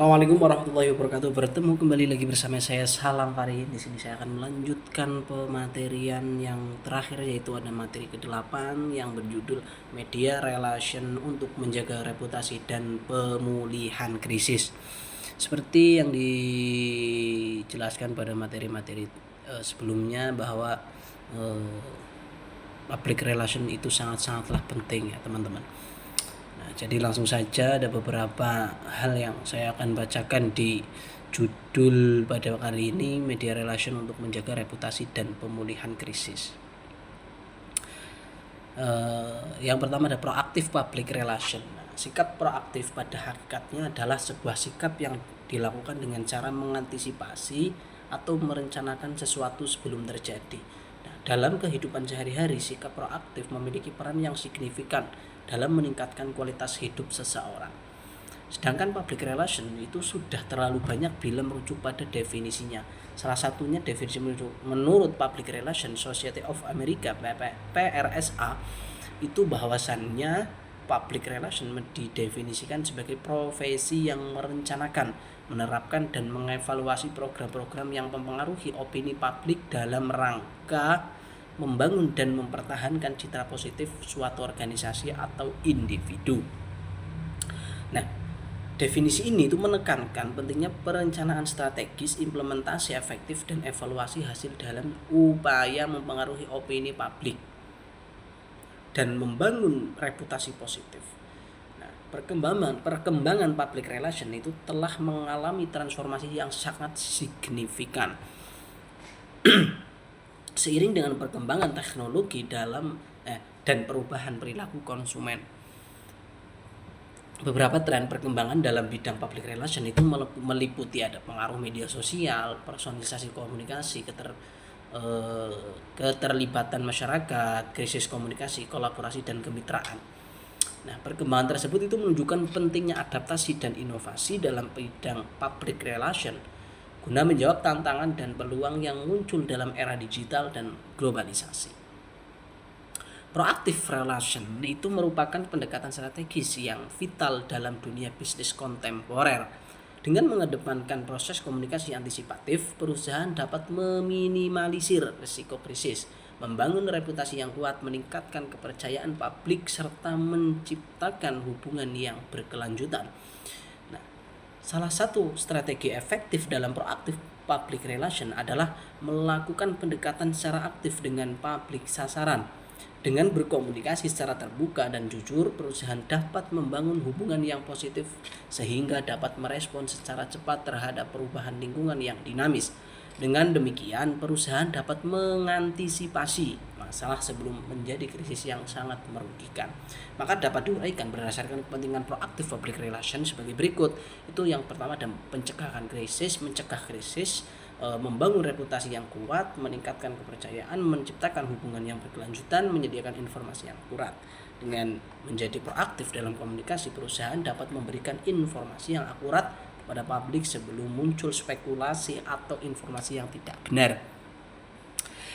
Assalamualaikum warahmatullahi wabarakatuh. Bertemu kembali lagi bersama saya Salam Farid. Di sini saya akan melanjutkan pematerian yang terakhir, yaitu ada materi ke-8 yang berjudul Media Relation untuk Menjaga Reputasi dan Pemulihan Krisis. Seperti yang dijelaskan pada materi-materi sebelumnya bahwa public relation itu sangat-sangatlah penting ya teman-teman. Jadi langsung saja ada beberapa hal yang saya akan bacakan di judul pada kali ini, Media Relation untuk Menjaga Reputasi dan Pemulihan Krisis. Yang pertama ada proaktif public relation. Sikap proaktif pada hakikatnya adalah sebuah sikap yang dilakukan dengan cara mengantisipasi atau merencanakan sesuatu sebelum terjadi. Dalam kehidupan sehari-hari, sikap proaktif memiliki peran yang signifikan dalam meningkatkan kualitas hidup seseorang. Sedangkan public relation itu sudah terlalu banyak bila merujuk pada definisinya. Salah satunya definisi menurut Public Relation Society of America (PRSA) itu bahwasannya public relation didefinisikan sebagai profesi yang merencanakan, menerapkan dan mengevaluasi program-program yang mempengaruhi opini publik dalam rangka membangun dan mempertahankan citra positif suatu organisasi atau individu. Nah, definisi ini itu menekankan pentingnya perencanaan strategis, implementasi efektif dan evaluasi hasil dalam upaya mempengaruhi opini publik dan membangun reputasi positif. Nah, perkembangan public relation itu telah mengalami transformasi yang sangat signifikan. Seiring dengan perkembangan teknologi dan perubahan perilaku konsumen. Beberapa tren perkembangan dalam bidang public relation itu meliputi ada pengaruh media sosial, personalisasi komunikasi, keterlibatan masyarakat, krisis komunikasi, kolaborasi dan kemitraan. Nah, perkembangan tersebut itu menunjukkan pentingnya adaptasi dan inovasi dalam bidang public relation guna menjawab tantangan dan peluang yang muncul dalam era digital dan globalisasi. Proactive relation itu merupakan pendekatan strategis yang vital dalam dunia bisnis kontemporer. Dengan mengedepankan proses komunikasi antisipatif, perusahaan dapat meminimalisir risiko krisis, membangun reputasi yang kuat, meningkatkan kepercayaan publik, serta menciptakan hubungan yang berkelanjutan. Nah, salah satu strategi efektif dalam proaktif public relation adalah melakukan pendekatan secara aktif dengan publik sasaran. Dengan berkomunikasi secara terbuka dan jujur, perusahaan dapat membangun hubungan yang positif sehingga dapat merespon secara cepat terhadap perubahan lingkungan yang dinamis. Dengan demikian, perusahaan dapat mengantisipasi masalah sebelum menjadi krisis yang sangat merugikan. Maka dapat diuraikan berdasarkan kepentingan proaktif public relation sebagai berikut. Itu yang pertama ada pencegahan krisis, mencegah krisis, membangun reputasi yang kuat, meningkatkan kepercayaan, menciptakan hubungan yang berkelanjutan, menyediakan informasi yang akurat. Dengan menjadi proaktif dalam komunikasi, perusahaan dapat memberikan informasi yang akurat pada publik sebelum muncul spekulasi atau informasi yang tidak benar.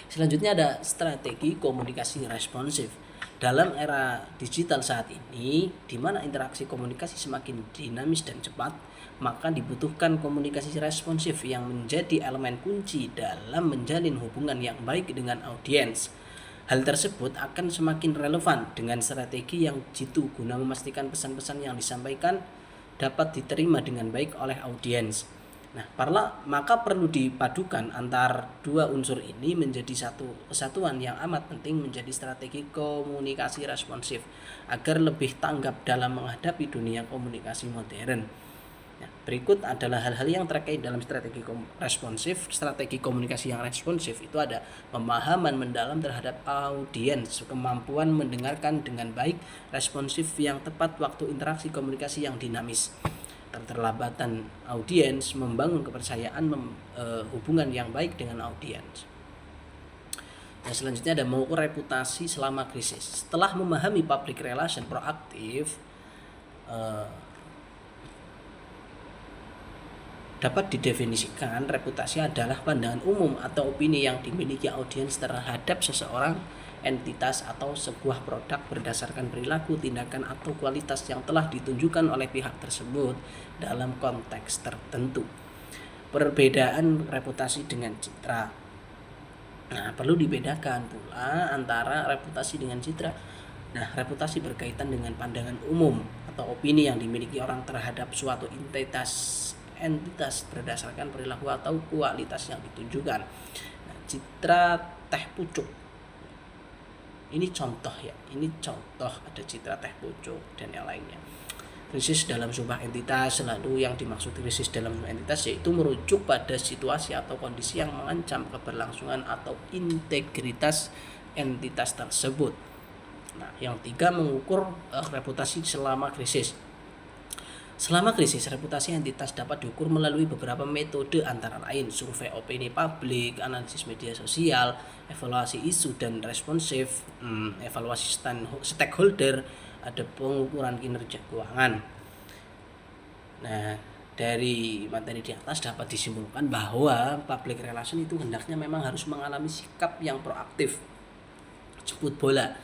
Selanjutnya ada strategi komunikasi responsif. Dalam era digital saat ini, di mana interaksi komunikasi semakin dinamis dan cepat, maka dibutuhkan komunikasi responsif yang menjadi elemen kunci dalam menjalin hubungan yang baik dengan audiens. Hal tersebut akan semakin relevan dengan strategi yang jitu guna memastikan pesan-pesan yang disampaikan dapat diterima dengan baik oleh audiens. Nah, maka perlu dipadukan antar dua unsur ini menjadi satu kesatuan yang amat penting menjadi strategi komunikasi responsif agar lebih tanggap dalam menghadapi dunia komunikasi modern. Nah, berikut adalah hal-hal yang terkait dalam strategi responsif. Strategi komunikasi yang responsif itu ada pemahaman mendalam terhadap audiens, kemampuan mendengarkan dengan baik, responsif yang tepat waktu interaksi komunikasi yang dinamis, keterlibatan audiens, membangun kepercayaan, hubungan yang baik dengan audiens. Nah, selanjutnya ada mengukur reputasi selama krisis. Setelah memahami public relation proaktif, dapat didefinisikan reputasi adalah pandangan umum atau opini yang dimiliki audiens terhadap seseorang, entitas atau sebuah produk berdasarkan perilaku, tindakan, atau kualitas yang telah ditunjukkan oleh pihak tersebut dalam konteks tertentu. Perbedaan reputasi dengan citra. Nah, perlu dibedakan pula antara reputasi dengan citra. Nah, reputasi berkaitan dengan pandangan umum atau opini yang dimiliki orang terhadap suatu entitas berdasarkan perilaku atau kualitas yang ditunjukkan. Nah, citra teh pucuk. Ini contoh ya, ada citra teh pucuk dan yang lainnya. Krisis dalam sebuah entitas, selalu yang dimaksud krisis dalam sebuah entitas yaitu merujuk pada situasi atau kondisi yang mengancam keberlangsungan atau integritas entitas tersebut. Nah, yang tiga, mengukur reputasi selama krisis. Selama krisis, reputasi entitas dapat diukur melalui beberapa metode antara lain survei opini publik, analisis media sosial, evaluasi isu dan responsif, evaluasi stakeholder, ada pengukuran kinerja keuangan. Nah, dari materi di atas dapat disimpulkan bahwa public relation itu hendaknya memang harus mengalami sikap yang proaktif, jemput bola,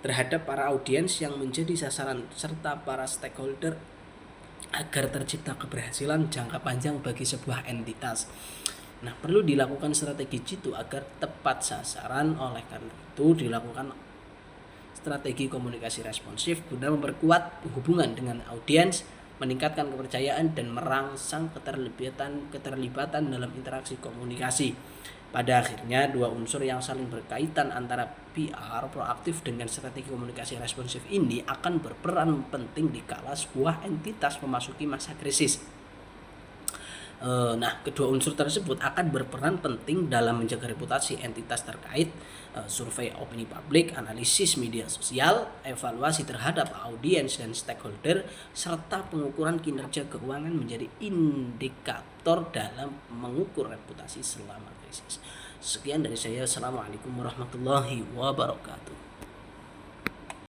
terhadap para audiens yang menjadi sasaran serta para stakeholder agar tercipta keberhasilan jangka panjang bagi sebuah entitas. Nah, perlu dilakukan strategi jitu agar tepat sasaran. Oleh karena itu dilakukan strategi komunikasi responsif guna memperkuat hubungan dengan audiens, meningkatkan kepercayaan dan merangsang keterlibatan dalam interaksi komunikasi. Pada akhirnya, dua unsur yang saling berkaitan antara PR proaktif dengan strategi komunikasi responsif ini akan berperan penting dikala sebuah entitas memasuki masa krisis. Nah, kedua unsur tersebut akan berperan penting dalam menjaga reputasi entitas terkait survei opini publik, analisis media sosial, evaluasi terhadap audiens dan stakeholder, serta pengukuran kinerja keuangan menjadi indikator dalam mengukur reputasi selama krisis. Sekian dari saya. Assalamualaikum warahmatullahi wabarakatuh.